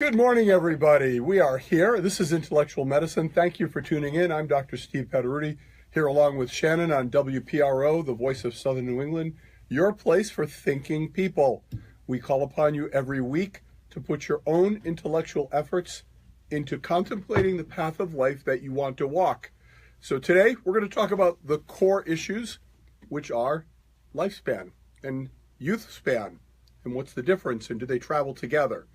Good morning, everybody. We are here. This is Intellectual Medicine. Thank you for tuning in. I'm Dr. Steve Petteruti, here along with Shannon on WPRO, the voice of Southern New England, your place for thinking people. We call upon you every week to put your own intellectual efforts into contemplating the path of life that you want to walk. So today, we're going to talk about the core issues, which are lifespan and youth span, and what's the difference, and do they travel together?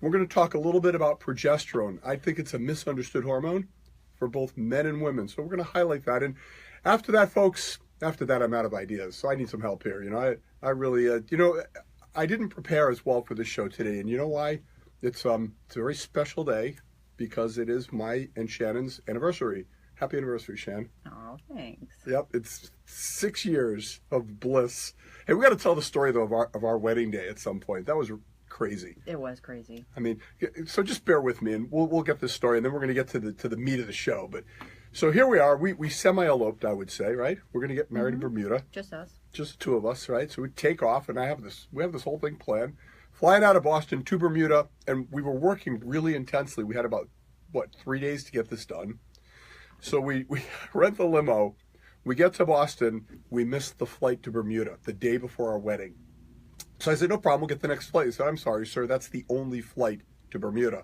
We're going to talk a little bit about progesterone. I think it's a misunderstood hormone for both men and women. So we're going to highlight that. And after that, folks, I'm out of ideas. So I need some help here. I really, I didn't prepare as well for this show today. And you know why? It's a very special day because it is my and Shannon's anniversary. Happy anniversary, Shan. Oh, thanks. Yep, it's 6 years of bliss. Hey, we got to tell the story, though, of our wedding day at some point. That was crazy. It was crazy. I mean, so just bear with me, and we'll get this story, and then we're going to get to the meat of the show. But so here we are. We semi-eloped, I would say, right? We're going to get married in Bermuda. Just us. Just the two of us, right? So we take off, and we have this whole thing planned. Flying out of Boston to Bermuda, and we were working really intensely. We had about 3 days to get this done. So we rent the limo. We get to Boston. We missed the flight to Bermuda the day before our wedding. So I said, no problem, we'll get the next flight. He said, I'm sorry, sir, that's the only flight to Bermuda.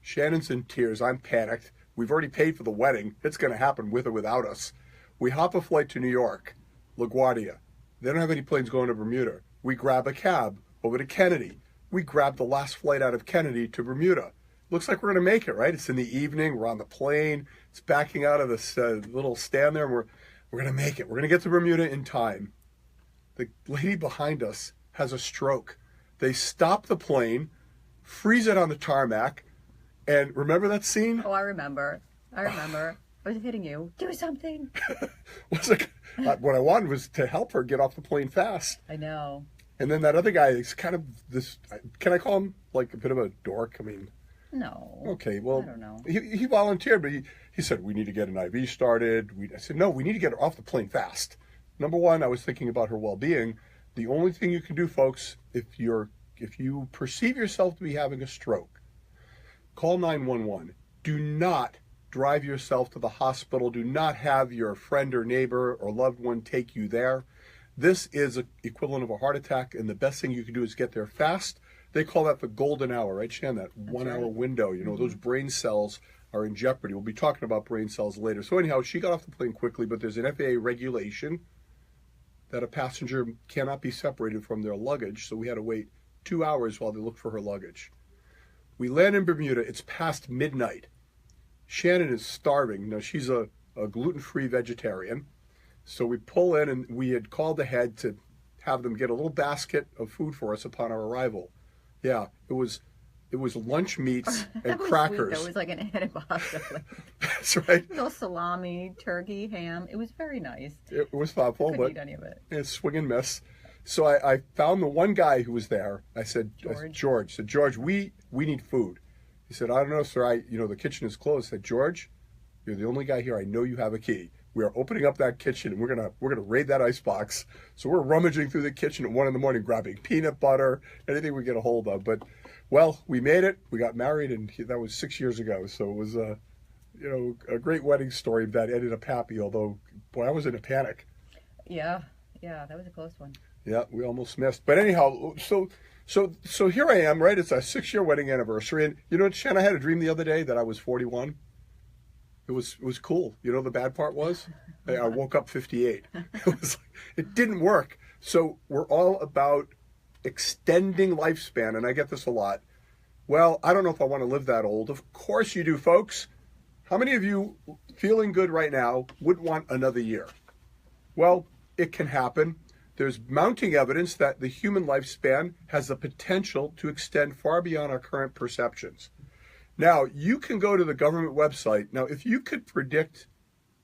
Shannon's in tears. I'm panicked. We've already paid for the wedding. It's going to happen with or without us. We hop a flight to New York, LaGuardia. They don't have any planes going to Bermuda. We grab a cab over to Kennedy. We grab the last flight out of Kennedy to Bermuda. Looks like we're going to make it, right? It's in the evening. We're on the plane. It's backing out of this little stand there. And we're going to make it. We're going to get to Bermuda in time. The lady behind us has a stroke. They stop the plane, freeze it on the tarmac, and remember that scene? Oh, I remember. I was hitting you. Do something. What I wanted was to help her get off the plane fast. I know. And then that other guy is kind of this, can I call him like a bit of a dork? I mean, no. Okay, well, I don't know. He volunteered, but he said, we need to get an IV started. I said, no, we need to get her off the plane fast. Number one, I was thinking about her well-being. The only thing you can do, folks, if you perceive yourself to be having a stroke, call 911. Do not drive yourself to the hospital. Do not have your friend or neighbor or loved one take you there. This is equivalent of a heart attack, and the best thing you can do is get there fast. They call that the golden hour, right, Shan? That 1 hour window. Those brain cells are in jeopardy. We'll be talking about brain cells later. So anyhow, she got off the plane quickly, but there's an FAA regulation that a passenger cannot be separated from their luggage, so we had to wait 2 hours while they looked for her luggage. We land in Bermuda. It's past midnight. Shannon is starving. Now, she's a gluten-free vegetarian, so we pull in, and we had called ahead to have them get a little basket of food for us upon our arrival. Yeah, it was lunch meats and crackers. That was like an antibiotic. That's right. Little salami, turkey, ham. It was very nice. It was thoughtful, Couldn't but eat any of it. It's swing and miss. So I found the one guy who was there. I said, George, we need food. He said, I don't know, sir. The kitchen is closed. I said, George, you're the only guy here. I know you have a key. We are opening up that kitchen, and we're gonna raid that icebox. So we're rummaging through the kitchen at 1 a.m, grabbing peanut butter, anything we get a hold of. But well, we made it. We got married, and that was 6 years ago. So it was a great wedding story that ended up happy. Although, boy, I was in a panic. Yeah, that was a close one. Yeah, we almost missed. But anyhow, so here I am, right? It's our 6-year wedding anniversary, and Shan, I had a dream the other day that I was 41. It was cool. The bad part was I woke up 58. It didn't work. So we're all about extending lifespan, and I get this a lot. Well, I don't know if I want to live that old. Of course you do, folks. How many of you feeling good right now would want another year? Well, it can happen. There's mounting evidence that the human lifespan has the potential to extend far beyond our current perceptions. Now, you can go to the government website. Now, if you could predict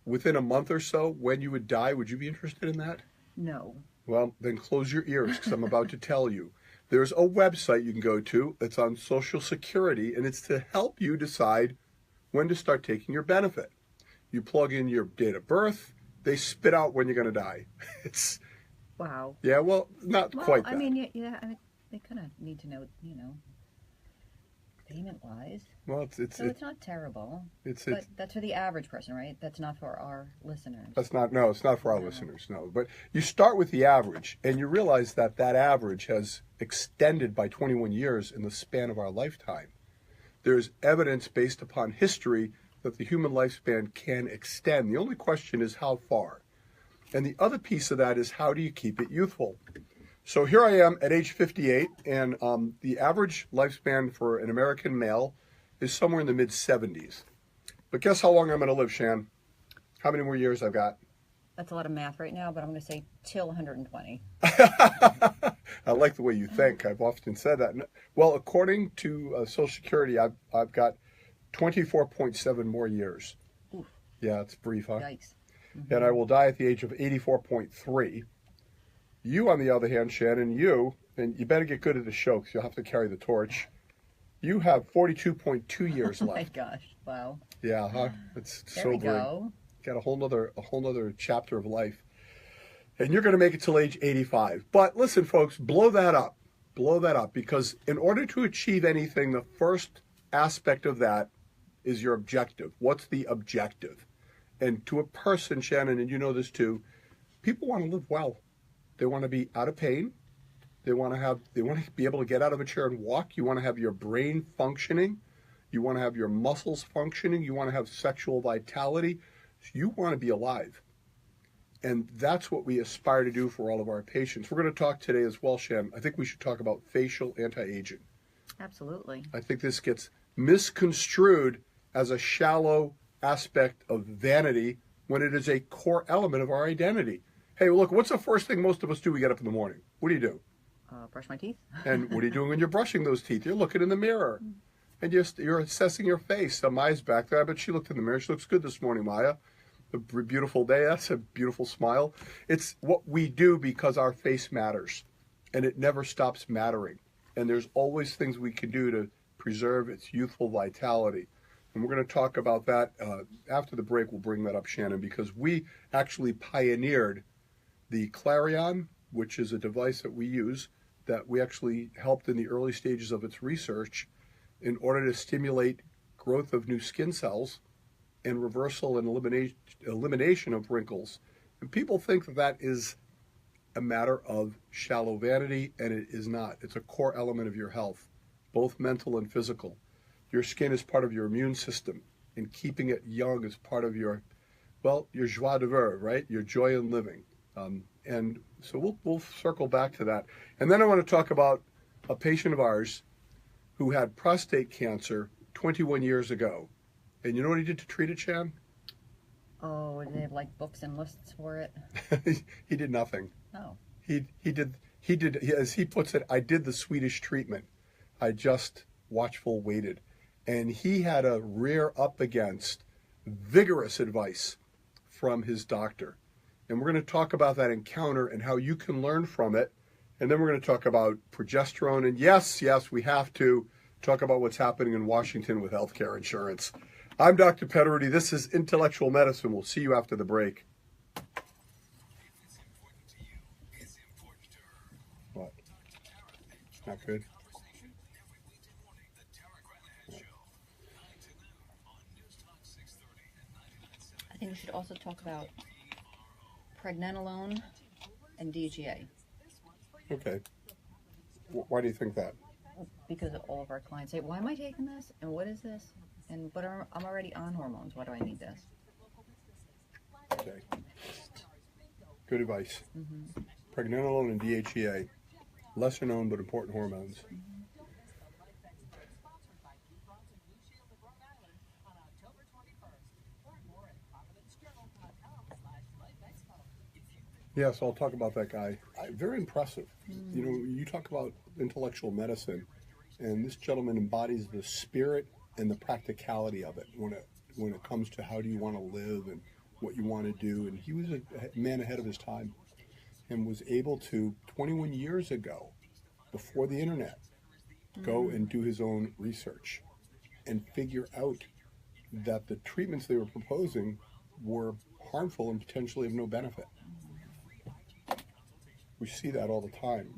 within a month or so when you would die, would you be interested in that? No. Well, then close your ears because I'm about to tell you. There's a website you can go to. It's on Social Security, and it's to help you decide when to start taking your benefit. You plug in your date of birth. They spit out when you're going to die. It's Wow. Yeah, well, not quite that. I mean, yeah, I mean, they kind of need to know, payment-wise. Well, It's not terrible. But that's for the average person, right? That's not for our listeners. It's not for our listeners, no. But you start with the average, and you realize that average has extended by 21 years in the span of our lifetime. There's evidence based upon history that the human lifespan can extend. The only question is how far. And the other piece of that is how do you keep it youthful? So here I am at age 58, and the average lifespan for an American male is somewhere in the mid-70s. But guess how long I'm going to live, Shan? How many more years I've got? That's a lot of math right now, but I'm going to say till 120. I like the way you think. I've often said that. Well, according to Social Security, I've got 24.7 more years. Oof. Yeah, it's brief, huh? Yikes. Mm-hmm. And I will die at the age of 84.3. You, on the other hand, Shannon, and you better get good at the show because you'll have to carry the torch. You have 42.2 years left. Oh my gosh! Wow. Yeah, huh? It's there we sobering. go. Got a whole nother chapter of life, and you're going to make it till age 85. But listen, folks, blow that up, because in order to achieve anything, the first aspect of that is your objective. What's the objective? And to a person, Shannon, and you know this too, people want to live well. They want to be out of pain. They want to be able to get out of a chair and walk. You want to have your brain functioning. You want to have your muscles functioning. You want to have sexual vitality. You want to be alive. And that's what we aspire to do for all of our patients. We're going to talk today as well, Shan. I think we should talk about facial anti-aging. Absolutely. I think this gets misconstrued as a shallow aspect of vanity when it is a core element of our identity. Hey, look, what's the first thing most of us do? We get up in the morning. What do? Brush my teeth. And what are you doing when you're brushing those teeth? You're looking in the mirror. And you're assessing your face. So Maya's back there. I bet she looked in the mirror. She looks good this morning, Maya. A beautiful day. That's a beautiful smile. It's what we do because our face matters. And it never stops mattering. And there's always things we can do to preserve its youthful vitality. And we're going to talk about that after the break. We'll bring that up, Shannon, because we actually pioneered the Clarion, which is a device that we use, that we actually helped in the early stages of its research in order to stimulate growth of new skin cells and reversal and elimination of wrinkles. And people think that is a matter of shallow vanity, and it is not. It's a core element of your health, both mental and physical. Your skin is part of your immune system, and keeping it young is part of your joie de vivre, right? Your joy in living. And so we'll circle back to that. And then I want to talk about a patient of ours who had prostate cancer 21 years ago. And you know what he did to treat it, Shan? Oh, did they have like books and lists for it? He did nothing. Oh. He did, as he puts it, I did the Swedish treatment. I just watchful waited. And he had to rear up against vigorous advice from his doctor. And we're going to talk about that encounter and how you can learn from it. And then we're going to talk about progesterone. And yes, we have to talk about what's happening in Washington with healthcare insurance. I'm Dr. Petteruti. This is Intellectual Medicine. We'll see you after the break. What? Not good? I think we should also talk about pregnenolone and DHEA. Okay. Why do you think that? Because all of our clients say, why am I taking this? And what is this? But I'm already on hormones. Why do I need this? Okay. Good advice. Mm-hmm. Pregnenolone and DHEA, lesser known but important hormones. Mm-hmm. Yes, I'll talk about that guy. Very impressive. You know, you talk about intellectual medicine, and this gentleman embodies the spirit and the practicality of it when it comes to how do you want to live and what you want to do. And he was a man ahead of his time and was able to, 21 years ago, before the internet, go and do his own research and figure out that the treatments they were proposing were harmful and potentially of no benefit. We see that all the time.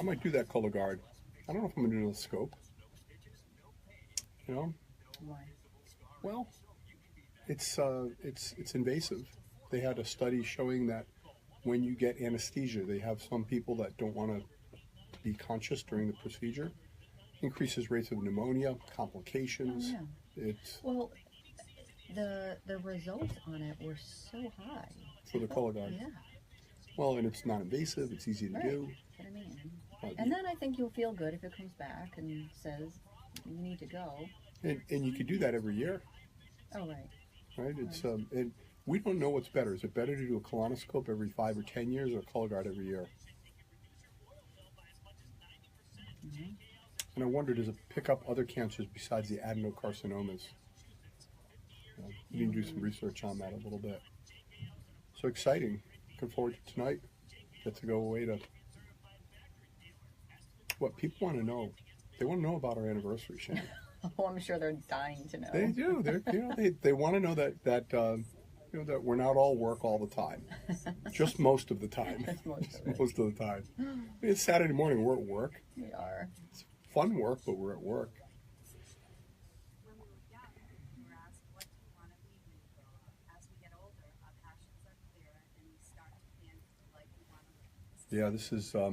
I might do that color guard. I don't know if I'm going to do the scope. You know? Why? Well, it's invasive. They had a study showing that when you get anesthesia, they have some people that don't want to be conscious during the procedure. Increases rates of pneumonia, complications. Oh, yeah. It's Well, the results on it were so high. for the color guard. Yeah. Well, and it's non-invasive. It's easy to Right. do. That's what I mean. Uh, And then I think you'll feel good if it comes back and says you need to go. and you could do that every year, Oh, right. right? It's and we don't know what's better. Is it better to do a colonoscope every 5 or 10 years or a color guard every year? Mm-hmm. And I wonder, does it pick up other cancers besides the adenocarcinomas? We need to do some research on that a little bit. So exciting. Looking forward to tonight. Get to go away to what people want to know. They want to know about our anniversary, Shannon. Oh, I'm sure they're dying to know. They do. They want to know that that we're not all work all the time. Just most of the time. That's most of it. Most of the time. It's Saturday morning. We're at work. We are. It's fun work, but we're at work. When we were young, we were asked, what do you want to be when you grow up? As we get older, our passions are clearer and we start to plan the life we want to live. Yeah, this is a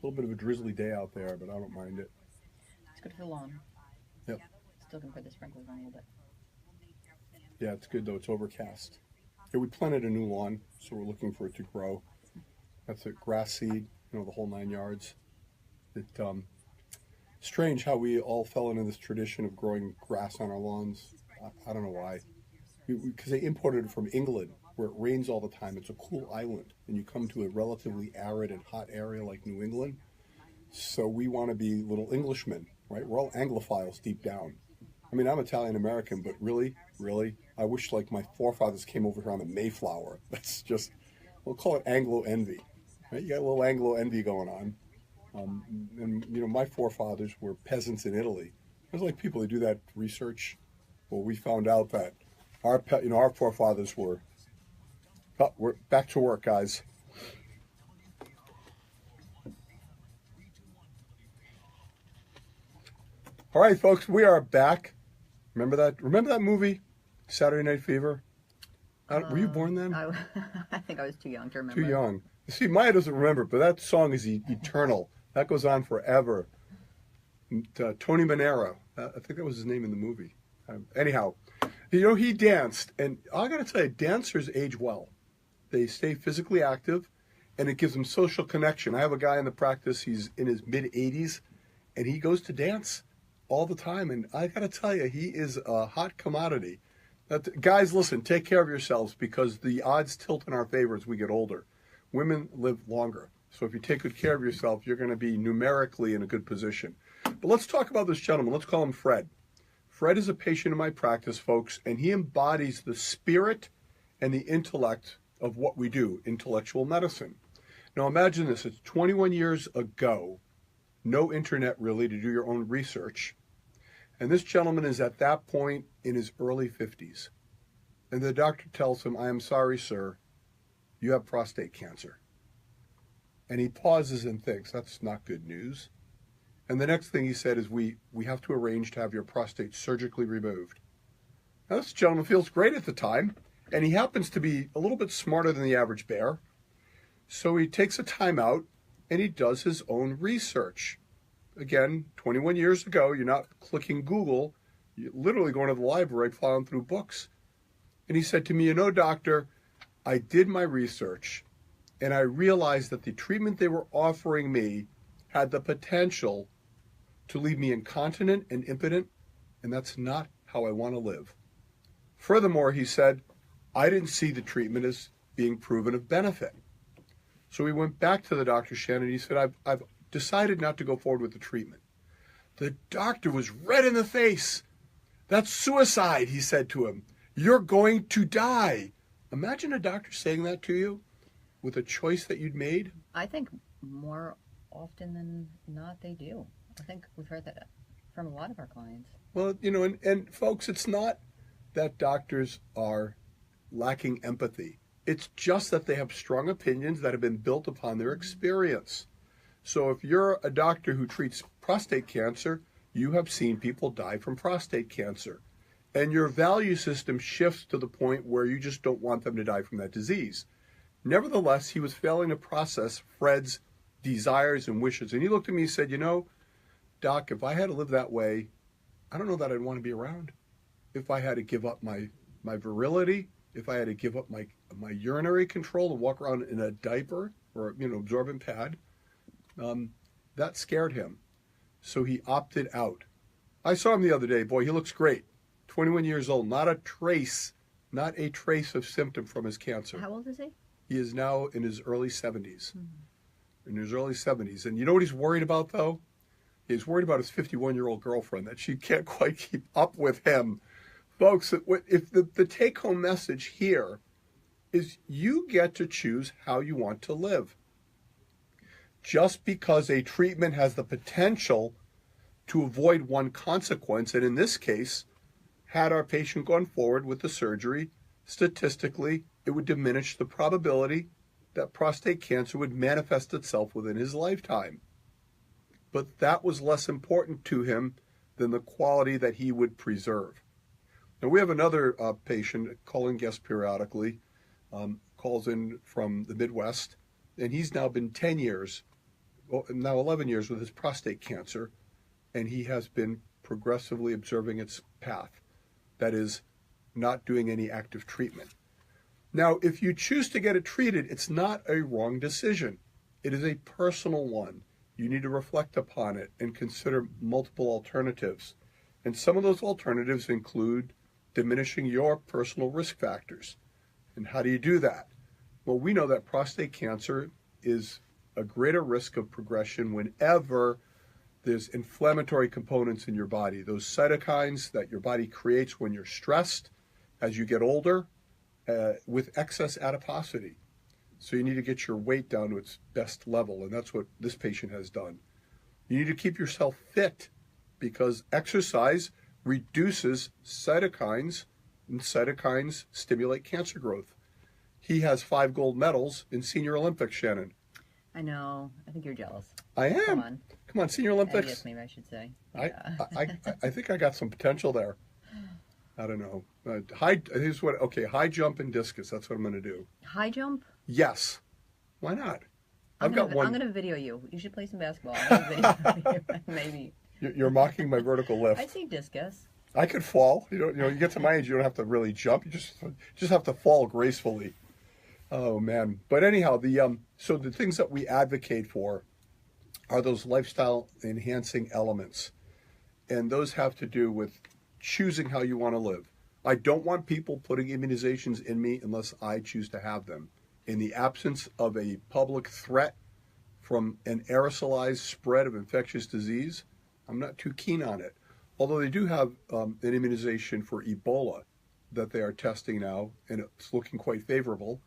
little bit of a drizzly day out there, but I don't mind it. It's good for the lawn. Yep. Still can put the sprinklers on a little bit. Yeah, it's good though. It's overcast. Yeah, we planted a new lawn, so we're looking for it to grow. That's a grass seed, the whole 9 yards. It strange how we all fell into this tradition of growing grass on our lawns. I don't know why. Because they imported it from England, where it rains all the time. It's a cool island, and you come to a relatively arid and hot area like New England. So we want to be little Englishmen, right? We're all Anglophiles deep down. I mean, I'm Italian American, but really, I wish like my forefathers came over here on the Mayflower. That's just, we'll call it Anglo envy. Right? You got a little Anglo envy going on. And my forefathers were peasants in Italy. There's like people who do that research. Well, we found out that our forefathers were. Oh, we're back to work, guys. All right, folks, we are back. Remember that movie, Saturday Night Fever? Were you born then? I think I was too young to remember. Too young. See, Maya doesn't remember, but that song is eternal. That goes on forever. Tony Manero, I think that was his name in the movie. Anyhow, he danced, and I got to tell you, dancers age well. They stay physically active, and it gives them social connection. I have a guy in the practice, he's in his mid-80s, and he goes to dance all the time, and I got to tell you, he is a hot commodity. Guys, listen, take care of yourselves, because the odds tilt in our favor as we get older. Women live longer, so if you take good care of yourself, you're going to be numerically in a good position. But let's talk about this gentleman. Let's call him Fred. Fred is a patient in my practice, folks, and he embodies the spirit and the intellect of what we do, intellectual medicine. Now imagine this, it's 21 years ago, no internet really to do your own research. And this gentleman is at that point in his early 50s. And the doctor tells him, I am sorry, sir, you have prostate cancer. And he pauses and thinks, that's not good news. And the next thing he said is, we have to arrange to have your prostate surgically removed. Now this gentleman feels great at the time, and he happens to be a little bit smarter than the average bear. So he takes a time out and he does his own research. Again, 21 years ago, you're not clicking Google, you're literally going to the library, plowing through books. And he said to me, doctor, I did my research and I realized that the treatment they were offering me had the potential to leave me incontinent and impotent, and that's not how I want to live. Furthermore, he said, I didn't see the treatment as being proven of benefit. So we went back to the doctor, Shannon, and he said, I've decided not to go forward with the treatment. The doctor was red in the face. That's suicide, he said to him. You're going to die. Imagine a doctor saying that to you with a choice that you'd made. I think more often than not they do. I think we've heard that from a lot of our clients. Well, and folks, it's not that doctors are lacking empathy. It's just that they have strong opinions that have been built upon their experience. So if you're a doctor who treats prostate cancer, you have seen people die from prostate cancer. And your value system shifts to the point where you just don't want them to die from that disease. Nevertheless, he was failing to process Fred's desires and wishes. And he looked at me and said, you know, Doc, if I had to live that way, I don't know that I'd want to be around. If I had to give up my virility, if I had to give up my urinary control and walk around in a diaper or, absorbent pad, that scared him. So he opted out. I saw him the other day. Boy, he looks great. 21 years old. Not a trace of symptom from his cancer. How old is he? He is now in his early 70s. In his early 70s. And you know what he's worried about, though? He's worried about his 51-year-old girlfriend, that she can't quite keep up with him. Folks, if the take-home message here is you get to choose how you want to live. Just because a treatment has the potential to avoid one consequence, and in this case, had our patient gone forward with the surgery, statistically, it would diminish the probability that prostate cancer would manifest itself within his lifetime. But that was less important to him than the quality that he would preserve. Now, we have another patient, calling guest periodically, calls in from the Midwest, and he's now been 10 years, now 11 years with his prostate cancer, and he has been progressively observing its path. That is, not doing any active treatment. Now, if you choose to get it treated, it's not a wrong decision. It is a personal one. You need to reflect upon it and consider multiple alternatives. And some of those alternatives include diminishing your personal risk factors. And how do you do that? Well, we know that prostate cancer is a greater risk of progression whenever there's inflammatory components in your body, those cytokines that your body creates when you're stressed as you get older, with excess adiposity. So you need to get your weight down to its best level, and that's what this patient has done. You need to keep yourself fit because exercise reduces cytokines, and cytokines stimulate cancer growth. He has 5 gold medals in Senior Olympics, Shannon. I know. I think you're jealous. I am. Come on, Senior Olympics. Yes, maybe I should say. I think I got some potential there. I don't know. High jump and discus. That's what I'm going to do. High jump? Yes. Why not? I'm going to video you. You should play some basketball. I'm gonna video you. Maybe. You're mocking my vertical lift. I say discus. I could fall. You get to my age, you don't have to really jump. You just have to fall gracefully. Oh man. But anyhow, so the things that we advocate for are those lifestyle enhancing elements. And those have to do with choosing how you want to live. I don't want people putting immunizations in me unless I choose to have them. In the absence of a public threat from an aerosolized spread of infectious disease, I'm not too keen on it. Although they do have an immunization for Ebola that they are testing now, and it's looking quite favorable.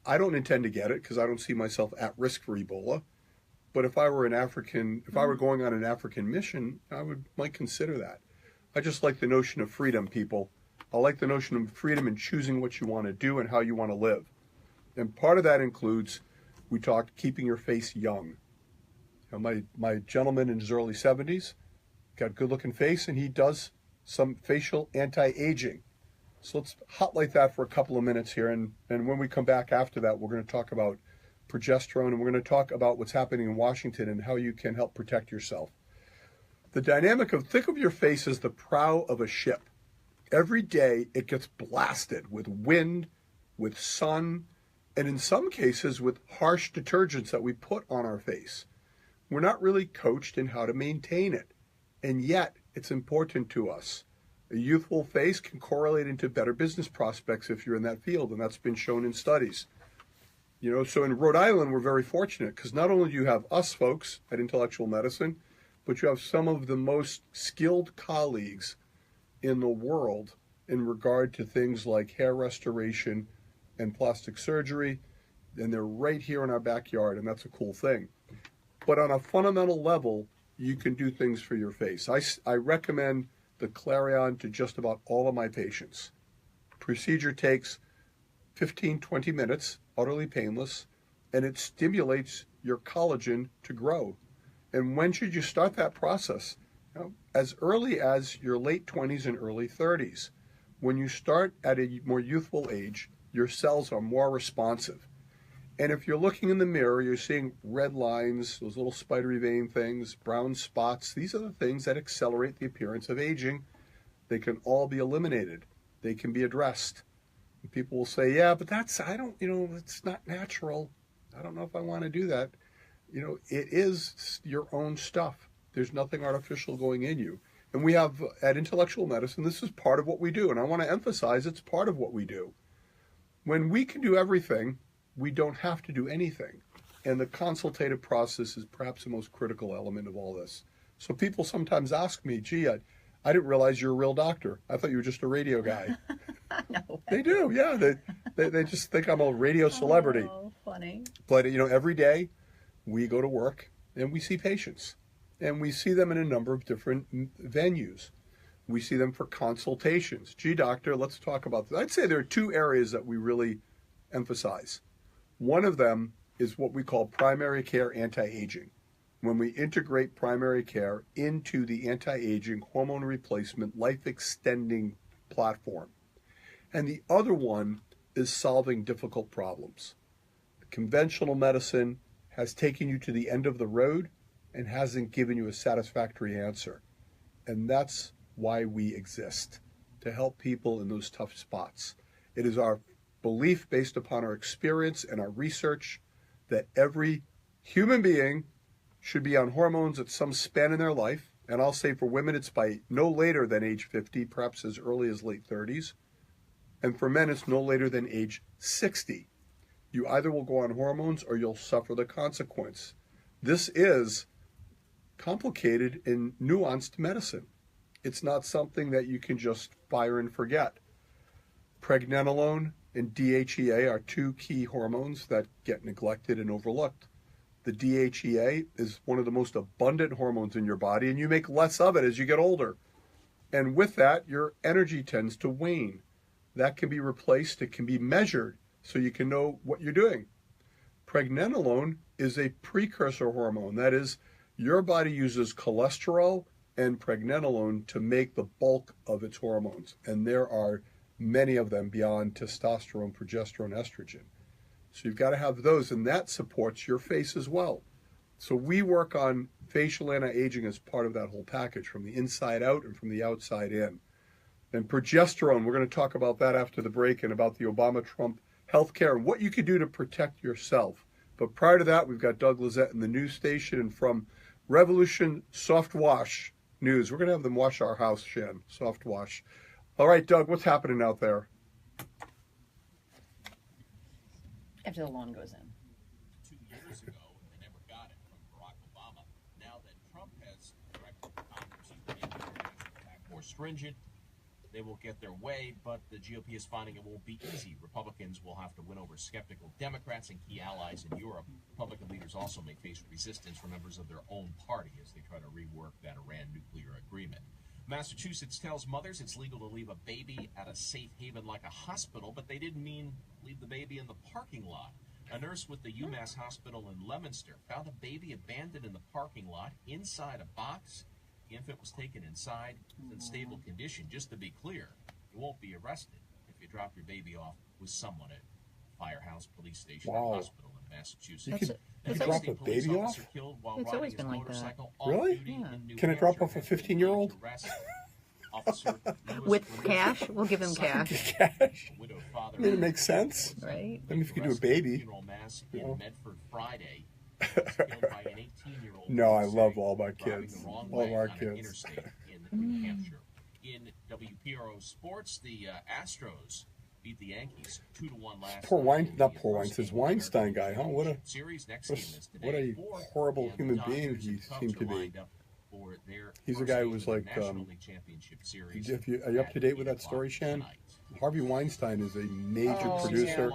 I don't intend to get it because I don't see myself at risk for Ebola. But if I were going on an African mission, might consider that. I just like the notion of freedom, people. I like the notion of freedom in choosing what you want to do and how you want to live. And part of that includes, we talked, keeping your face young. My gentleman in his early 70s, got a good-looking face, and he does some facial anti-aging. So let's highlight that for a couple of minutes here, and when we come back after that, we're going to talk about progesterone, and we're going to talk about what's happening in Washington and how you can help protect yourself. The dynamic think of your face as the prow of a ship. Every day it gets blasted with wind, with sun, and in some cases with harsh detergents that we put on our face. We're not really coached in how to maintain it, and yet it's important to us. A youthful face can correlate into better business prospects if you're in that field, and that's been shown in studies. So in Rhode Island, we're very fortunate because not only do you have us folks at Intellectual Medicine, but you have some of the most skilled colleagues in the world in regard to things like hair restoration and plastic surgery, and they're right here in our backyard, and that's a cool thing. But on a fundamental level, you can do things for your face. I recommend the Clarion to just about all of my patients. Procedure takes 15, 20 minutes, utterly painless, and it stimulates your collagen to grow. And when should you start that process? As early as your late 20s and early 30s. When you start at a more youthful age, your cells are more responsive. And if you're looking in the mirror, you're seeing red lines, those little spidery vein things, brown spots. These are the things that accelerate the appearance of aging. They can all be eliminated. They can be addressed. And people will say, yeah, but it's not natural. I don't know if I want to do that. It is your own stuff. There's nothing artificial going in you. And we have, at Intellectual Medicine, this is part of what we do. And I want to emphasize it's part of what we do. When we can do everything, we don't have to do anything. And the consultative process is perhaps the most critical element of all this. So people sometimes ask me, gee, I didn't realize you're a real doctor. I thought you were just a radio guy. No. They do, yeah. They just think I'm a radio celebrity. Oh, funny. But, every day we go to work and we see patients. And we see them in a number of different venues. We see them for consultations. Gee, doctor, let's talk about this. I'd say there are two areas that we really emphasize. One of them is what we call primary care anti-aging. When we integrate primary care into the anti-aging hormone replacement life-extending platform. And the other one is solving difficult problems. Conventional medicine has taken you to the end of the road and hasn't given you a satisfactory answer. And that's why we exist, to help people in those tough spots. It is our belief, based upon our experience and our research, that every human being should be on hormones at some span in their life. And I'll say for women, it's by no later than age 50, perhaps as early as late 30s. And for men, it's no later than age 60. You either will go on hormones or you'll suffer the consequence. This is complicated and nuanced medicine. It's not something that you can just fire and forget. Pregnenolone and DHEA are two key hormones that get neglected and overlooked. The DHEA is one of the most abundant hormones in your body, and you make less of it as you get older. And with that, your energy tends to wane. That can be replaced. It can be measured so you can know what you're doing. Pregnenolone is a precursor hormone. That is, your body uses cholesterol and pregnenolone to make the bulk of its hormones. And there are many of them beyond testosterone, progesterone, estrogen. So you've got to have those, and that supports your face as well. So we work on facial anti-aging as part of that whole package, from the inside out and from the outside in. And progesterone, we're going to talk about that after the break, and about the Obama-Trump healthcare and what you can do to protect yourself. But prior to that, we've got Doug Lizette in the news station, and from Revolution Soft Wash News, we're going to have them wash our house, Shan, soft wash. All right, Doug, what's happening out there? After the lawn goes in. 2 years ago, they never got it from Barack Obama. Now that Trump has directed Congress to make the attack more stringent, they will get their way, but the GOP is finding it won't be easy. Republicans will have to win over skeptical Democrats and key allies in Europe. Republican leaders also may face resistance from members of their own party as they try to rework that Iran nuclear agreement. Massachusetts tells mothers it's legal to leave a baby at a safe haven like a hospital, but they didn't mean leave the baby in the parking lot. A nurse with the UMass Hospital in Leominster found a baby abandoned in the parking lot inside a box. The infant was taken inside in stable condition. Just to be clear, you won't be arrested if you drop your baby off with someone at Firehouse Police Station or hospital in Massachusetts. You could drop a baby off? It's always been like that. Really? Yeah. Can it drop off a 15-year-old? With cash? We'll give him cash. Cash? It makes sense. Right? I mean, if you could do a baby. No, I love all my kids. All of our kids. In WPRO Sports, the Astros beat the Yankees 2-1 last Poor night. not poor Weinstein, this Weinstein guy, huh? What a horrible human being he seemed to be. He's a guy who was like, are you up to date with that story, Shan? Harvey Weinstein is a major producer,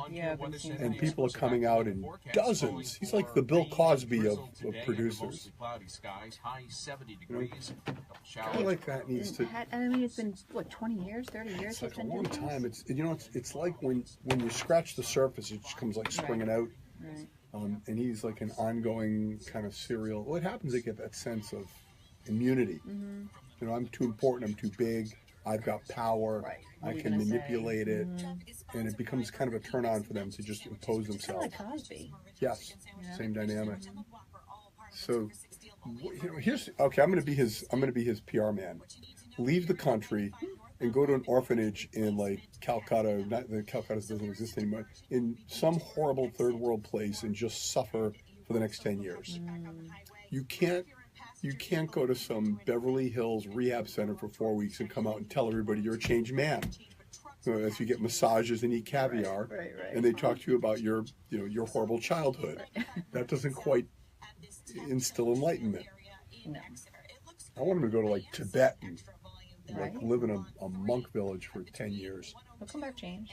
and people are coming out in dozens. He's like the Bill Cosby of producers. Guy like that needs to. I mean, it's been what, 20 years, 30 years? It's like a long time. It's like when you scratch the surface, it just comes like springing out. Right. and he's like an ongoing kind of serial. What happens? They get that sense of immunity. You know, I'm too important. I'm too big. I've got power. Right. I can manipulate it, and it becomes kind of a turn on for them to just impose Kind of themselves. like Cosby. Yes, Yeah. same dynamic. So, you know, here's okay. I'm going to be his PR man. Leave the country and go to an orphanage in like Calcutta. Not that Calcutta doesn't exist anymore. In some horrible third world place and just suffer for the next 10 years. You can't go to some Beverly Hills rehab center for 4 weeks and come out and tell everybody you're a changed man. As you get massages and eat caviar, Right. and they talk to you about your horrible childhood. That doesn't quite instill enlightenment. No. I want him to go to like Tibet and like Right. live in a monk village for 10 years. He'll come back changed.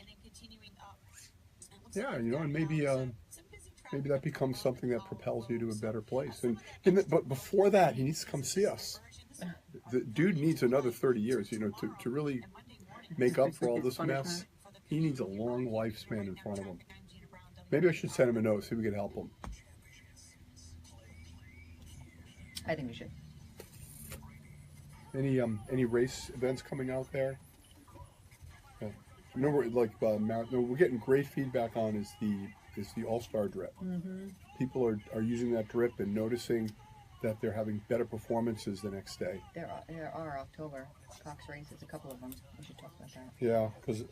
Yeah, you know, and maybe that becomes something that propels you to a better place. But before that, he needs to come see us. The dude needs another 30 years, you know, to really make up for all this mess. He needs a long lifespan in front of him. Maybe I should send him a note, see if we can help him. I think we should. Any race events coming out there? Yeah. No, we're getting great feedback on is the All-Star drip. People are using that drip and noticing that they're having better performances the next day. There are October Cox races, a couple of them. We should talk about that. Yeah, because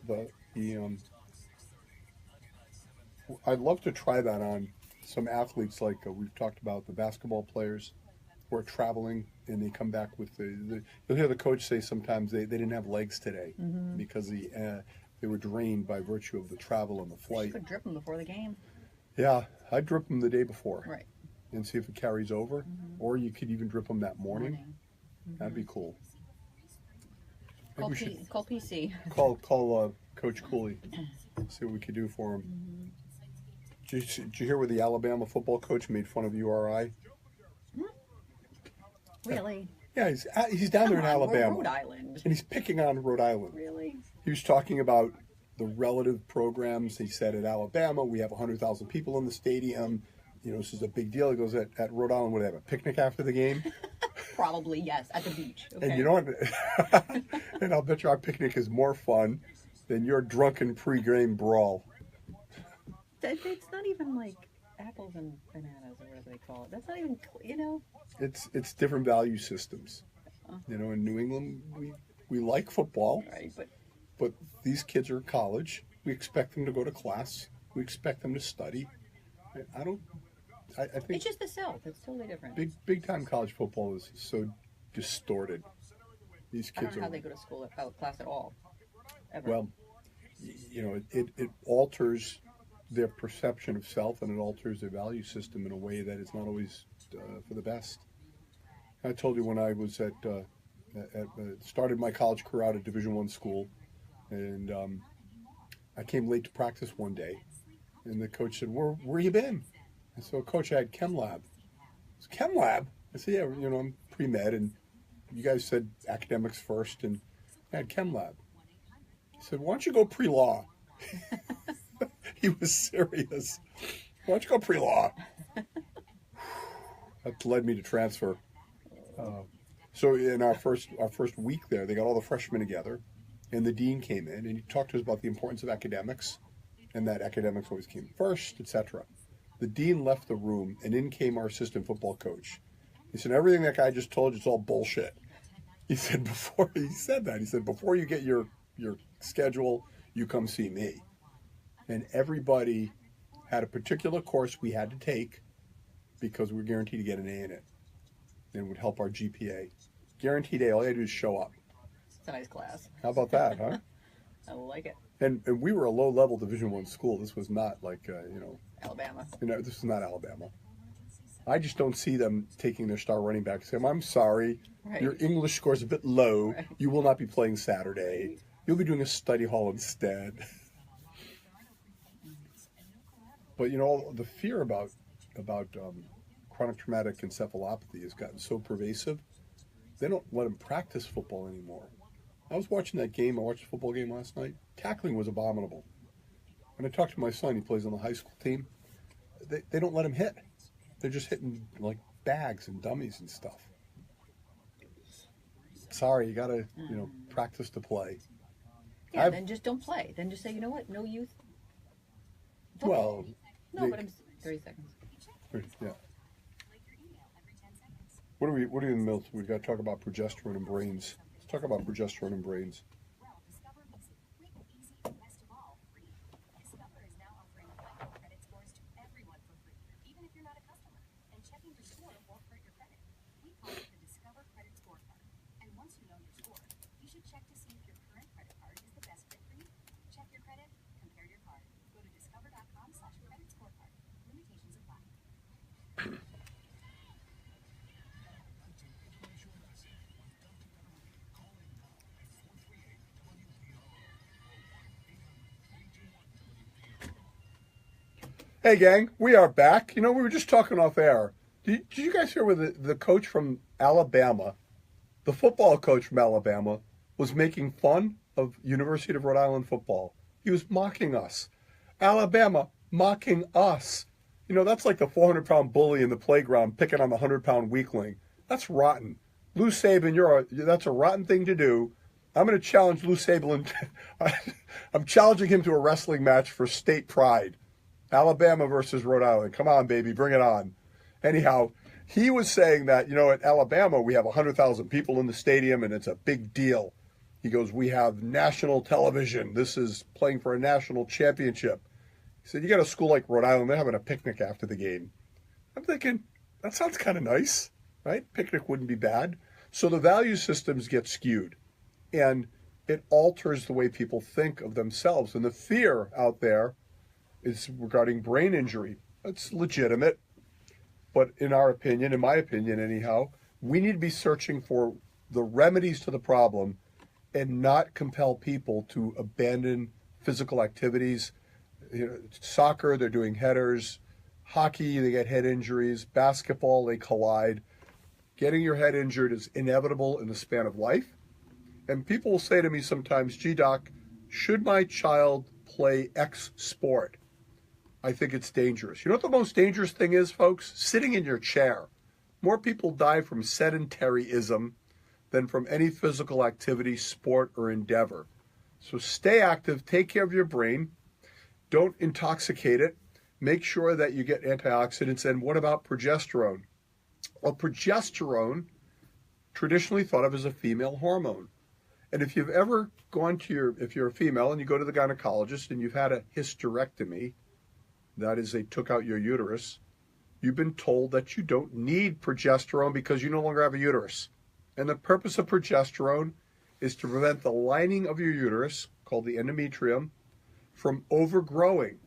I'd love to try that on some athletes like we've talked about, the basketball players who are traveling and they come back with you'll hear the coach say sometimes they didn't have legs today because they were drained by virtue of the travel and the You flight. could drip them before the game. Yeah, I'd drip them the day before Right. and see if it carries over, or you could even drip them that morning. That'd be cool. Maybe we should Call PC. call Coach Cooley, see what we could do for him. Did you hear where the Alabama football coach made fun of URI? Really? Yeah, he's down there in Come on, we're Alabama, Rhode Island. and he's picking on Rhode Island. Really? He was talking about the relative programs. He said at Alabama we have 100,000 people in the stadium. You know, this is a big deal. He goes, at Rhode Island, would they have a picnic after the game? Probably, yes, at the beach. Okay. And you know what? And I'll bet you our picnic is more fun than your drunken pre-game brawl. It's not even like apples and bananas or whatever they call it. That's not even, you know. It's different value systems. You know, in New England, we like football, Right, but these kids are in college. We expect them to go to class. We expect them to study. I think it's just the South. It's totally different. big time college football is so distorted. These I don't kids know how are they go to school or class at all. Ever. well, you know, it alters their perception of self and it alters their value system in a way that is not always for the best. I told you when I was started my college career out at Division I school, and I came late to practice one day, and the coach said, "Where you been?" I said, "Coach, I had chem lab." I said, "Chem lab?" I said, "Yeah, you know, I'm pre-med, and you guys said academics first, and I had chem lab." He said, "Why don't you go pre-law?" He was serious. "Why don't you go pre-law?" That led me to transfer. So in our first week there, they got all the freshmen together, and the dean came in and he talked to us about the importance of academics, and that academics always came first, etc. The dean left the room, and in came our assistant football coach. He said, "Everything that guy just told you is all bullshit." He said before you get your schedule, you come see me. And everybody had a particular course we had to take because we were guaranteed to get an A in it. And it would help our GPA. Guaranteed A, all you had to do is show up. It's a nice class. How about that, huh? I like it. And we were a low-level Division I school. This was not like, Alabama. this is not Alabama. I just don't see them taking their star running back and saying, "I'm sorry, Right. your English score is a bit low. Right. You will not be playing Saturday. You'll be doing a study hall instead." But, you know, the fear about chronic traumatic encephalopathy has gotten so pervasive, they don't let them practice football anymore. I was watching that game. I watched a football game last night. Tackling was abominable. When I talked to my son, he plays on the high school team. they don't let them hit. They're just hitting like bags and dummies and stuff. Sorry, you got to, practice to play. Yeah, then just don't play. Then just say, you know what, no youth. Well, no, but I'm 30 seconds. Yeah. What are we in the middle? We've got to talk about progesterone and brains. Let's talk about progesterone and brains. Well, Discover makes it quick, easy, and best of all, free. Discover is now offering credit scores to everyone for free, even if you're not a customer. And checking your score won't hurt your credit. We call it the Discover Credit Scorecard. And once you know your score, you should check to see if your current credit card is the best fit for you. Check your credit, compare your card. Go to discover.com/credit scorecard. Limitations apply. Hey, gang, we are back. We were just talking off air. Did you guys hear where the coach from Alabama, the football coach from Alabama, was making fun of University of Rhode Island football? He was mocking us. Alabama mocking us. That's like the 400-pound bully in the playground picking on the 100-pound weakling. That's rotten. Lou Saban, that's a rotten thing to do. I'm going to challenge Lou Saban. I'm challenging him to a wrestling match for state pride. Alabama versus Rhode Island. Come on, baby, bring it on. Anyhow, he was saying that, at Alabama, we have 100,000 people in the stadium, and it's a big deal. He goes, we have national television. This is playing for a national championship. He said, you got a school like Rhode Island, they're having a picnic after the game. I'm thinking, that sounds kind of nice, right? Picnic wouldn't be bad. So the value systems get skewed, and it alters the way people think of themselves. And the fear out there is regarding brain injury. It's legitimate, but in my opinion anyhow, we need to be searching for the remedies to the problem and not compel people to abandon physical activities. Soccer, they're doing headers. Hockey, they get head injuries. Basketball, they collide. Getting your head injured is inevitable in the span of life. And people will say to me sometimes, gee, doc, should my child play X sport? I think it's dangerous. You know what the most dangerous thing is, folks? Sitting in your chair. More people die from sedentaryism than from any physical activity, sport, or endeavor. So stay active, take care of your brain, don't intoxicate it, make sure that you get antioxidants. And what about progesterone? Well, progesterone, traditionally thought of as a female hormone. And if you've ever if you're a female and you go to the gynecologist and you've had a hysterectomy, that is, they took out your uterus, you've been told that you don't need progesterone because you no longer have a uterus. And the purpose of progesterone is to prevent the lining of your uterus, called the endometrium, from overgrowing.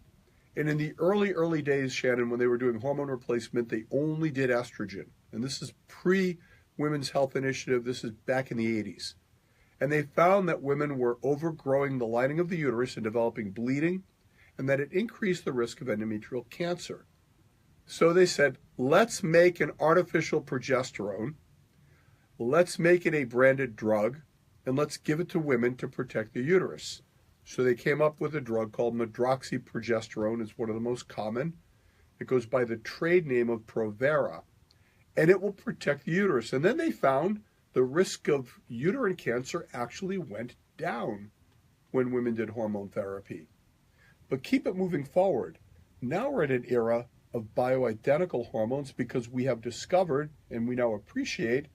And in the early days, Shannon, when they were doing hormone replacement, they only did estrogen. And this is pre-Women's Health Initiative. This is back in the 80s. And they found that women were overgrowing the lining of the uterus and developing bleeding, and that it increased the risk of endometrial cancer. So they said, let's make an artificial progesterone, let's make it a branded drug, and let's give it to women to protect their uterus. So they came up with a drug called medroxyprogesterone. It's one of the most common. It goes by the trade name of Provera, and it will protect the uterus. And then they found the risk of uterine cancer actually went down when women did hormone therapy. But keep it moving forward. Now we're in an era of bioidentical hormones because we have discovered and we now appreciate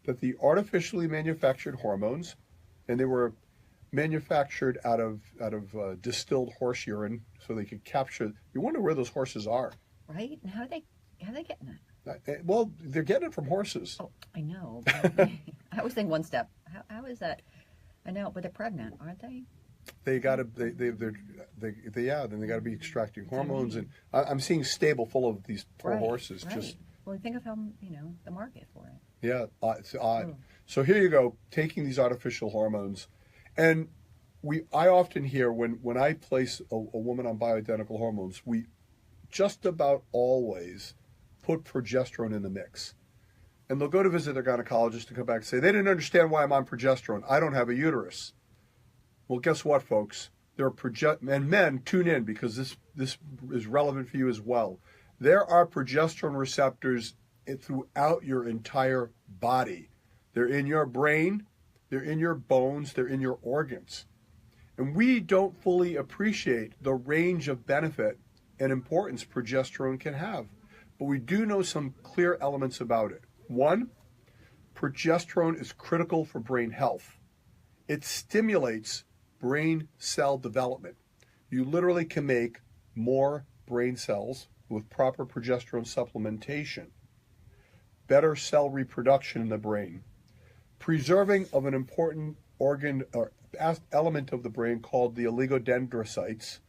that the artificially manufactured hormones, and they were manufactured out of distilled horse urine so they could capture. You wonder where those horses are. Right? And how are they getting it? Well, they're getting it from horses. Oh, I know. But I always think one step. How is that? I know, but they're pregnant, aren't they? They got to, then they got to be extracting hormones, and I'm seeing stable full of these poor horses. Right. Just well, think of how the market for it. Yeah, it's odd. So here you go, taking these artificial hormones, and I often hear when I place a woman on bioidentical hormones, we just about always put progesterone in the mix. And they'll go to visit their gynecologist and come back and say, they didn't understand why I'm on progesterone. I don't have a uterus. Well, guess what, folks? There are and men, tune in because this is relevant for you as well. There are progesterone receptors throughout your entire body. They're in your brain, they're in your bones, they're in your organs. And we don't fully appreciate the range of benefit and importance progesterone can have. But we do know some clear elements about it. One, progesterone is critical for brain health. It stimulates brain cell development. You literally can make more brain cells with proper progesterone supplementation. Better cell reproduction in the brain. Preserving of an important organ or element of the brain called the oligodendrocytes.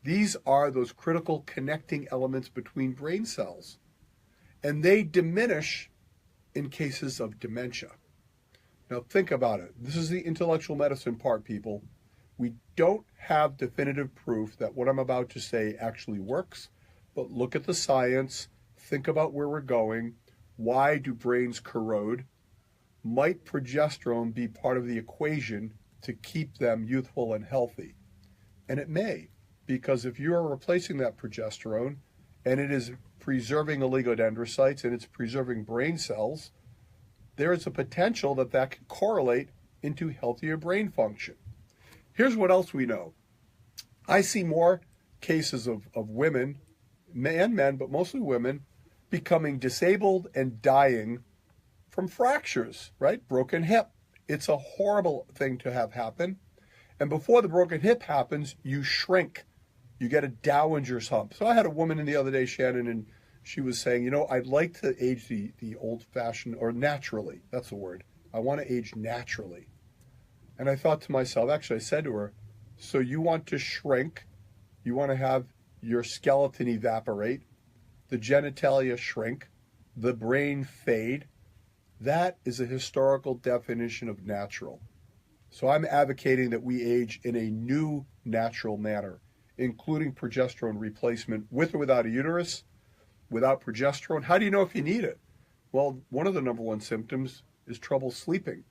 These are those critical connecting elements between brain cells. And they diminish in cases of dementia. Now think about it. This is the intellectual medicine part, people. We don't have definitive proof that what I'm about to say actually works, but look at the science, think about where we're going. Why do brains corrode? Might progesterone be part of the equation to keep them youthful and healthy? And it may, because if you are replacing that progesterone and it is preserving oligodendrocytes and it's preserving brain cells, there is a potential that that can correlate into healthier brain function. Here's what else we know. I see more cases of women and men, but mostly women, becoming disabled and dying from fractures, right? Broken hip. It's a horrible thing to have happen. And before the broken hip happens, you shrink. You get a Dowager's hump. So I had a woman in the other day, Shannon, and she was saying, you know, I'd like to age the old-fashioned, or naturally, that's the word. I want to age naturally. And I thought to myself, actually I said to her, so you want to shrink, you want to have your skeleton evaporate, the genitalia shrink, the brain fade. That is a historical definition of natural. So I'm advocating that we age in a new natural manner, including progesterone replacement with or without a uterus, without progesterone. How do you know if you need it? Well, one of the number one symptoms is trouble sleeping.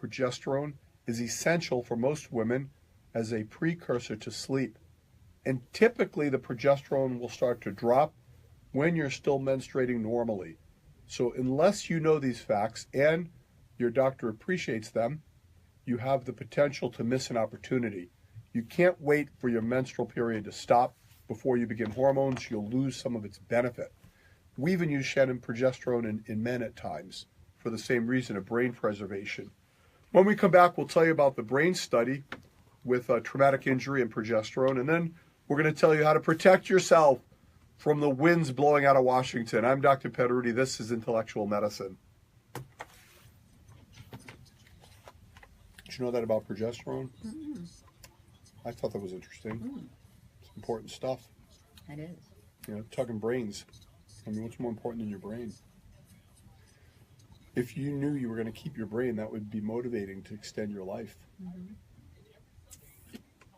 Progesterone is essential for most women as a precursor to sleep. And typically the progesterone will start to drop when you're still menstruating normally. So unless you know these facts and your doctor appreciates them, you have the potential to miss an opportunity. You can't wait for your menstrual period to stop before you begin hormones. You'll lose some of its benefit. We even use Shannon progesterone in men at times for the same reason of brain preservation. When we come back, we'll tell you about the brain study with traumatic injury and progesterone, and then we're going to tell you how to protect yourself from the winds blowing out of Washington. I'm Dr. Petteruti. This is Intellectual Medicine. Did you know that about progesterone? Mm-hmm. I thought that was interesting. It's important stuff. It is. You know, talking brains. I mean, what's more important than your brain? If you knew you were going to keep your brain, that would be motivating to extend your life. Mm-hmm.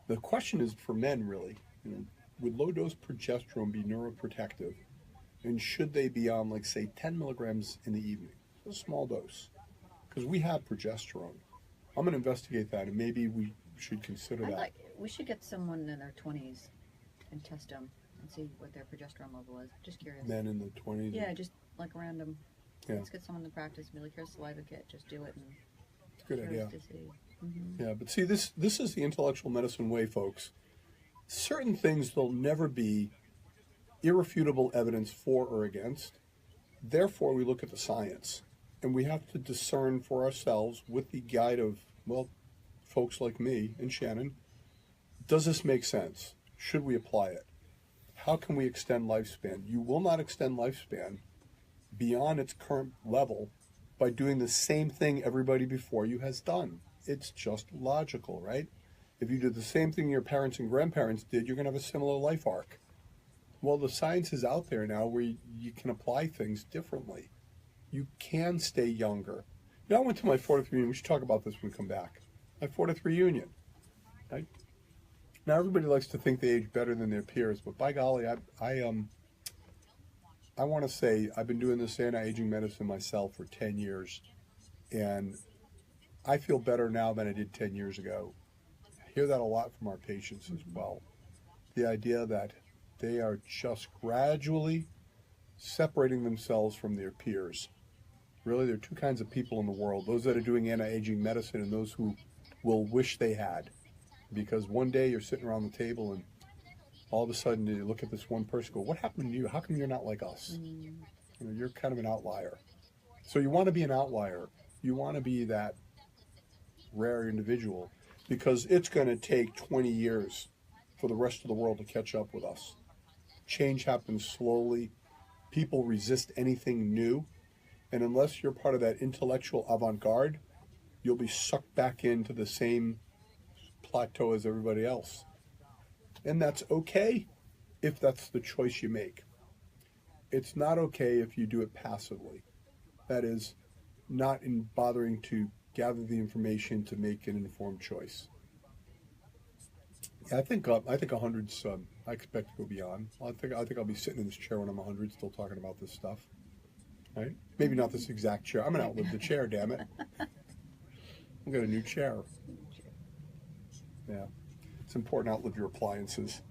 The question is for men, really. You know, would low-dose progesterone be neuroprotective? And should they be on, like, say, 10 milligrams in the evening? A small dose. Because we have progesterone. I'm going to investigate that, and maybe we should consider that. We should get someone in their 20s and test them and see what their progesterone level is. Just curious. Men in the 20s? Yeah, just like random. Yeah. Let's get someone to practice. Be like, here's the saliva kit. Just do it. And good idea. To see. Mm-hmm. Yeah, but see, this is the intellectual medicine way, folks. Certain things there'll never be irrefutable evidence for or against. Therefore, we look at the science, and we have to discern for ourselves with the guide of, well, folks like me and Shannon, does this make sense? Should we apply it? How can we extend lifespan? You will not extend lifespan beyond its current level by doing the same thing everybody before you has done. It's just logical, right? If you do the same thing your parents and grandparents did, you're going to have a similar life arc. Well, the science is out there now where you can apply things differently. You can stay younger. You know, I went to my 40th reunion. We should talk about this when we come back. My 40th reunion. Right? Now, everybody likes to think they age better than their peers, but by golly, I want to say I've been doing this anti-aging medicine myself for 10 years, and I feel better now than I did 10 years ago. I hear that a lot from our patients as well. The idea that they are just gradually separating themselves from their peers. Really, there are two kinds of people in the world, those that are doing anti-aging medicine and those who will wish they had. Because one day you're sitting around the table and all of a sudden you look at this one person and go, what happened to you? How come you're not like us? You know, you're kind of an outlier. So you want to be an outlier. You want to be that rare individual because it's going to take 20 years for the rest of the world to catch up with us. Change happens slowly. People resist anything new. And unless you're part of that intellectual avant-garde, you'll be sucked back into the same plateau as everybody else. And that's okay if that's the choice you make. It's not okay if you do it passively. That is, not in bothering to gather the information to make an informed choice. Yeah, I think 100's. I expect to go beyond. I think I'll be sitting in this chair when I'm 100, still talking about this stuff. Right? Maybe not this exact chair. I'm gonna outlive the chair. Damn it! I'll get a new chair. Yeah, it's important to outlive your appliances.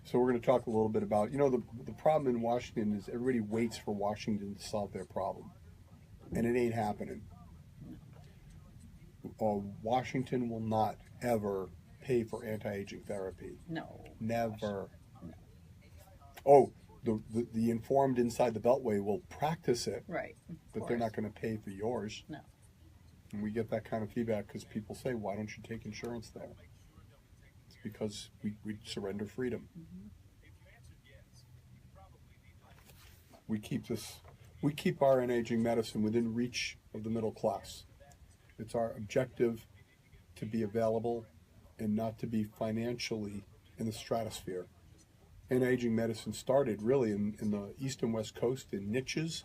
So we're going to talk a little bit about, the problem in Washington is everybody waits for Washington to solve their problem, and it ain't happening. Washington will not ever pay for anti-aging therapy. No. Never. No. Oh, the informed inside the Beltway will practice it, Right. but they're not going to pay for yours. No. And we get that kind of feedback because people say, why don't you take insurance there? It's because we surrender freedom. Mm-hmm. We keep our anti-aging medicine within reach of the middle class. It's our objective to be available and not to be financially in the stratosphere. Anti-aging medicine started really in the East and West Coast in niches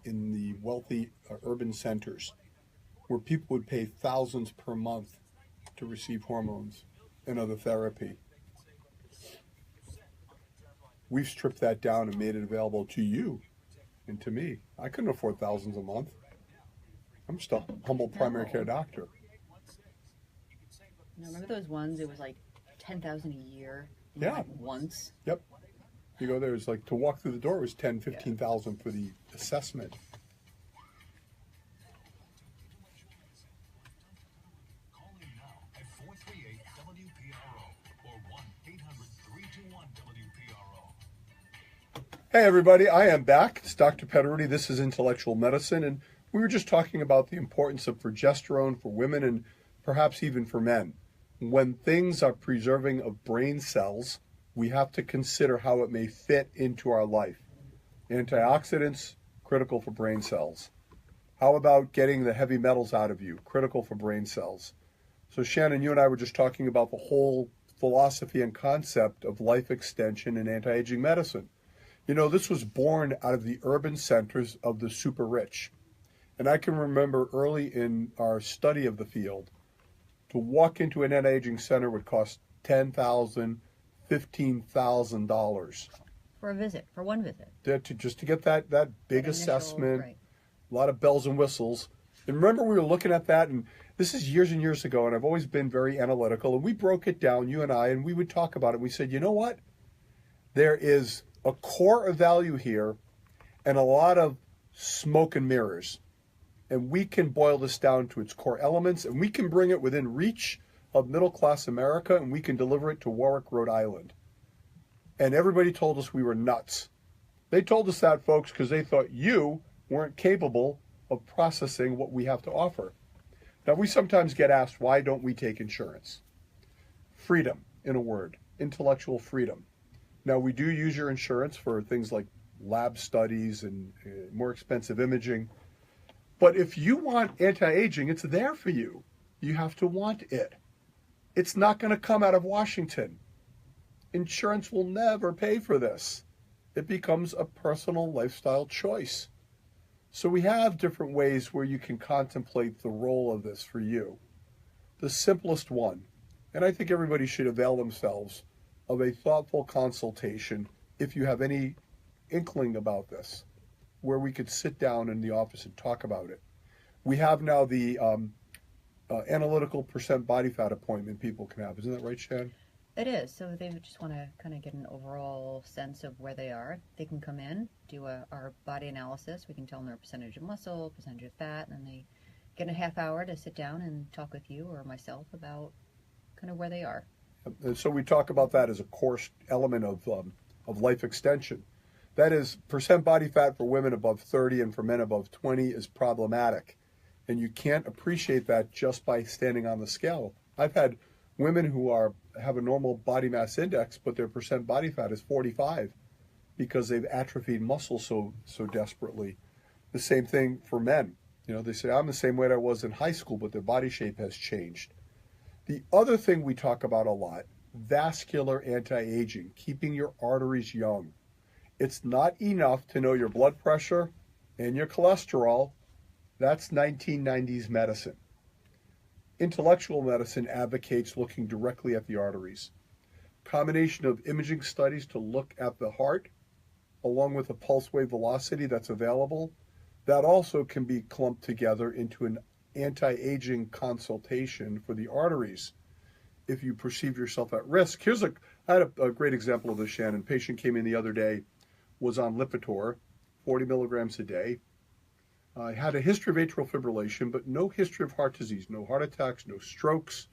in the wealthy urban centers where people would pay thousands per month to receive hormones and other therapy. We've stripped that down and made it available to you and to me. I couldn't afford thousands a month. I'm just a humble primary care doctor. Remember those ones? It was like $10,000 a year. Yeah. Like once. Yep. You go there, it's like to walk through the door was $10,000-$15,000 for the assessment. Call in now at 438-WPRO or 1-800-321-WPRO. Hey everybody, I am back. It's Dr. Petteruti. This is Intellectual Medicine, and we were just talking about the importance of progesterone for women and perhaps even for men. When things are preserving of brain cells, we have to consider how it may fit into our life. Antioxidants, critical for brain cells. How about getting the heavy metals out of you? Critical for brain cells. So Shannon, you and I were just talking about the whole philosophy and concept of life extension and anti-aging medicine. This was born out of the urban centers of the super rich. And I can remember early in our study of the field, to walk into an anti-aging center would cost $10,000, $15,000. For a visit, for one visit. Just to get that big Initial, assessment, right. A lot of bells and whistles. And remember we were looking at that, and this is years and years ago, and I've always been very analytical, and we broke it down, you and I, and we would talk about it. We said, you know what? There is a core of value here and a lot of smoke and mirrors. And we can boil this down to its core elements, and we can bring it within reach of middle-class America, and we can deliver it to Warwick, Rhode Island. And everybody told us we were nuts. They told us that, folks, because they thought you weren't capable of processing what we have to offer. Now, we sometimes get asked, why don't we take insurance? Freedom, in a word, intellectual freedom. Now, we do use your insurance for things like lab studies and more expensive imaging. But if you want anti-aging, it's there for you. You have to want it. It's not going to come out of Washington. Insurance will never pay for this. It becomes a personal lifestyle choice. So we have different ways where you can contemplate the role of this for you. The simplest one, and I think everybody should avail themselves of a thoughtful consultation if you have any inkling about this, where we could sit down in the office and talk about it. We have now the analytical percent body fat appointment people can have. Isn't that right, Shan? It is. So if they would just want to kind of get an overall sense of where they are, they can come in, do our body analysis. We can tell them their percentage of muscle, percentage of fat, and then they get a half hour to sit down and talk with you or myself about kind of where they are. And so we talk about that as a core element of life extension. That is, percent body fat for women above 30 and for men above 20 is problematic. And you can't appreciate that just by standing on the scale. I've had women who have a normal body mass index, but their percent body fat is 45 because they've atrophied muscle so desperately. The same thing for men. You know, they say, I'm the same weight I was in high school, but their body shape has changed. The other thing we talk about a lot, vascular anti-aging, keeping your arteries young. It's not enough to know your blood pressure and your cholesterol. That's 1990s medicine. Intellectual medicine advocates looking directly at the arteries. Combination of imaging studies to look at the heart, along with the pulse wave velocity that's available, that also can be clumped together into an anti-aging consultation for the arteries. If you perceive yourself at risk, I had a great example of this, Shannon. A patient came in the other day, was on Lipitor, 40 milligrams a day. Had a history of atrial fibrillation, but no history of heart disease, no heart attacks, no strokes,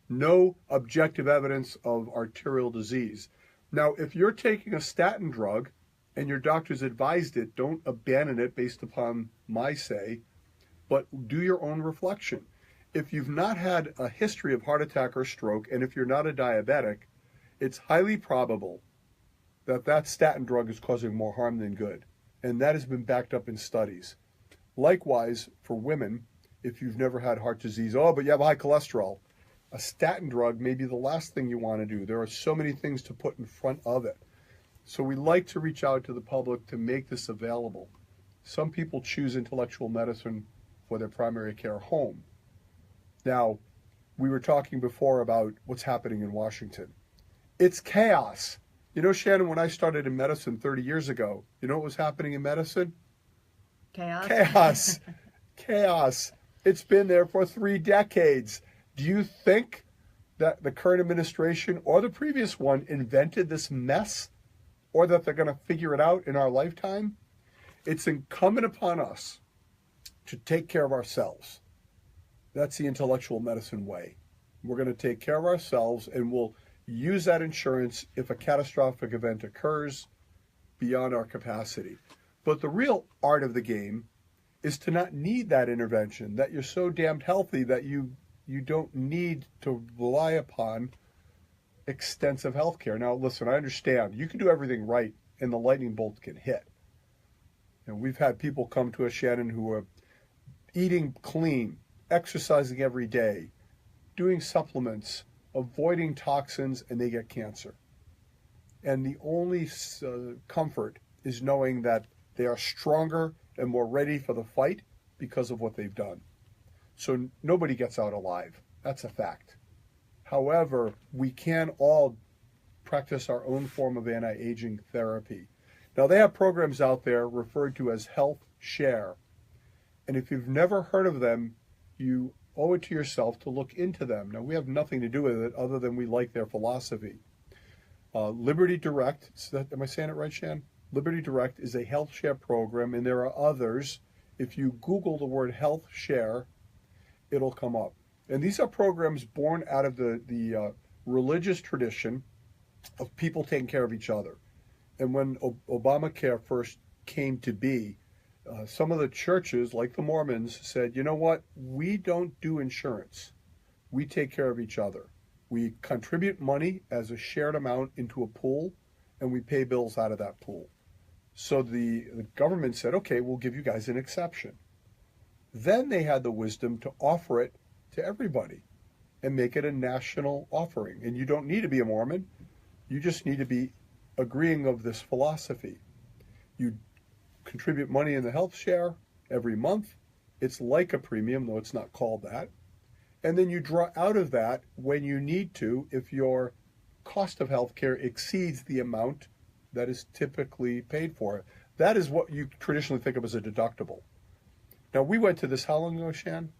no objective evidence of arterial disease. Now, if you're taking a statin drug and your doctor's advised it, don't abandon it based upon my say, but do your own reflection. If you've not had a history of heart attack or stroke, and if you're not a diabetic, it's highly probable that statin drug is causing more harm than good. And that has been backed up in studies. Likewise, for women, if you've never had heart disease, but you have high cholesterol, a statin drug may be the last thing you want to do. There are so many things to put in front of it. So we like to reach out to the public to make this available. Some people choose intellectual medicine for their primary care home. Now, we were talking before about what's happening in Washington. It's chaos. You know, Shannon, when I started in medicine 30 years ago, you know what was happening in medicine? Chaos? Chaos. Chaos. It's been there for 3 decades. Do you think that the current administration or the previous one invented this mess, or that they're going to figure it out in our lifetime? It's incumbent upon us to take care of ourselves. That's the intellectual medicine way. We're going to take care of ourselves, and we'll use that insurance if a catastrophic event occurs beyond our capacity. But the real art of the game is to not need that intervention, that you're so damned healthy that you don't need to rely upon extensive health care. Now, listen, I understand. You can do everything right, and the lightning bolt can hit. And we've had people come to us, Shannon, who are eating clean, exercising every day, doing supplements, avoiding toxins, and they get cancer. And the only comfort is knowing that they are stronger and more ready for the fight because of what they've done. So nobody gets out alive. That's a fact. However, we can all practice our own form of anti-aging therapy. Now, they have programs out there referred to as Health Share. And if you've never heard of them, you owe it to yourself to look into them. Now, we have nothing to do with it other than we like their philosophy. Liberty Direct, am I saying it right, Shan? Liberty Direct is a health share program, and there are others. If you Google the word health share, it'll come up. And these are programs born out of the religious tradition of people taking care of each other. And when Obamacare first came to be, some of the churches, like the Mormons, said, you know what? We don't do insurance. We take care of each other. We contribute money as a shared amount into a pool, and we pay bills out of that pool. So the government said, okay, we'll give you guys an exception. Then they had the wisdom to offer it to everybody and make it a national offering. And you don't need to be a Mormon. You just need to be agreeing of this philosophy. You contribute money in the health share every month. It's like a premium, though it's not called that. And then you draw out of that when you need to if your cost of health care exceeds the amount that is typically paid for. That is what you traditionally think of as a deductible. Now, we went to this how long ago, Shan?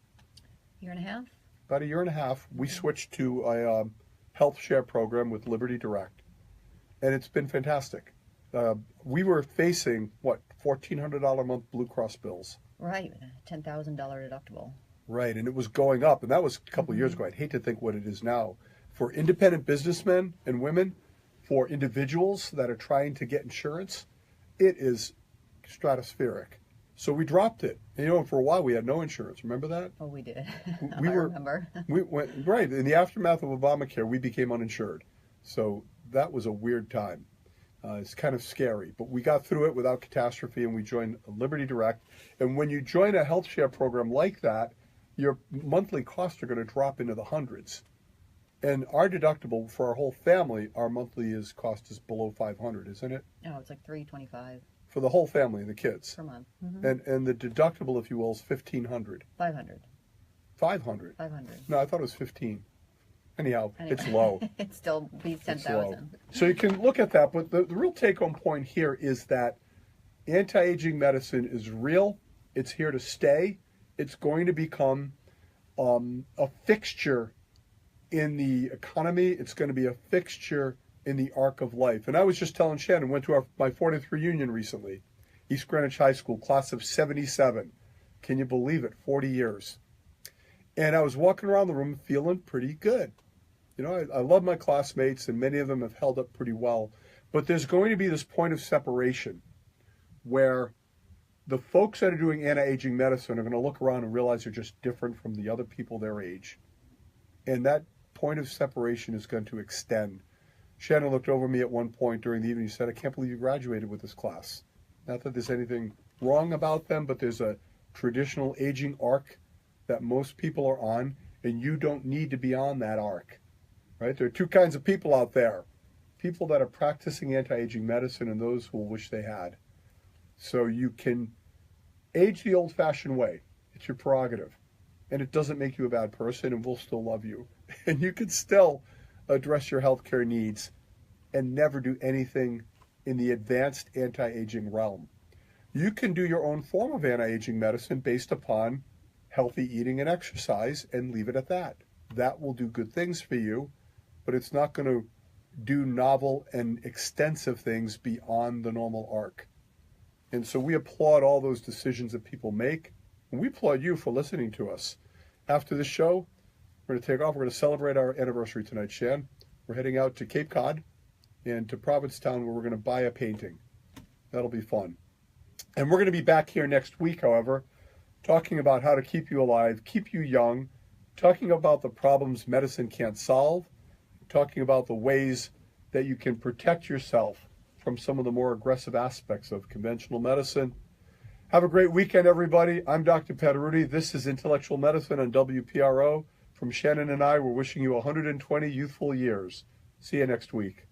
Year and a half? About a year and a half. We switched to a health share program with Liberty Direct, and it's been fantastic. We were facing, what, $1,400 a month Blue Cross bills. Right, $10,000 deductible. Right, and it was going up, and that was a couple of years ago. I'd hate to think what it is now. For independent businessmen and women, for individuals that are trying to get insurance, it is stratospheric. So we dropped it. And, you know, for a while we had no insurance. Remember that? Oh, we did. We I were- remember. We went right in the aftermath of Obamacare. We became uninsured, so that was a weird time. It's kind of scary, but we got through it without catastrophe, and we joined Liberty Direct. And when you join a health share program like that, your monthly costs are going to drop into the hundreds. And our deductible for our whole family, our monthly cost is below $500, isn't it? Oh, it's like $325 For the whole family and the kids. per month. And the deductible, if you will, is $1,500. 500. 500. 500. No, I thought it was 15. Anyhow, Anyway. it's low. It still beats It's low. 10,000. So you can look at that, but the real take-home point here is that anti-aging medicine is real. It's here to stay. It's going to become a fixture in the economy. It's going to be a fixture in the arc of life. And I was just telling Shannon, went to my 40th reunion recently, East Greenwich High School, class of 77. Can you believe it? 40 years. And I was walking around the room feeling pretty good. You know, I love my classmates, and many of them have held up pretty well. But there's going to be this point of separation where the folks that are doing anti-aging medicine are going to look around and realize they're just different from the other people their age. And that point of separation is going to extend. Shannon looked over me at one point during the evening. He said, I can't believe you graduated with this class. Not that there's anything wrong about them, but there's a traditional aging arc that most people are on, and you don't need to be on that arc. Right? There are two kinds of people out there. People that are practicing anti-aging medicine and those who will wish they had. So you can age the old-fashioned way. It's your prerogative. And it doesn't make you a bad person, and we'll still love you. And you can still address your healthcare needs and never do anything in the advanced anti-aging realm. You can do your own form of anti-aging medicine based upon healthy eating and exercise and leave it at that. That will do good things for you, but it's not going to do novel and extensive things beyond the normal arc. And so we applaud all those decisions that people make, and we applaud you for listening to us. After the show, we're going to take off. We're going to celebrate our anniversary tonight, Shan. We're heading out to Cape Cod and to Provincetown, where we're going to buy a painting. That'll be fun. And we're going to be back here next week, however, talking about how to keep you alive, keep you young, talking about the problems medicine can't solve, talking about the ways that you can protect yourself from some of the more aggressive aspects of conventional medicine. Have a great weekend, everybody. I'm Dr. Petteruti. This is Intellectual Medicine on WPRO. From Shannon and I, we're wishing you 120 youthful years. See you next week.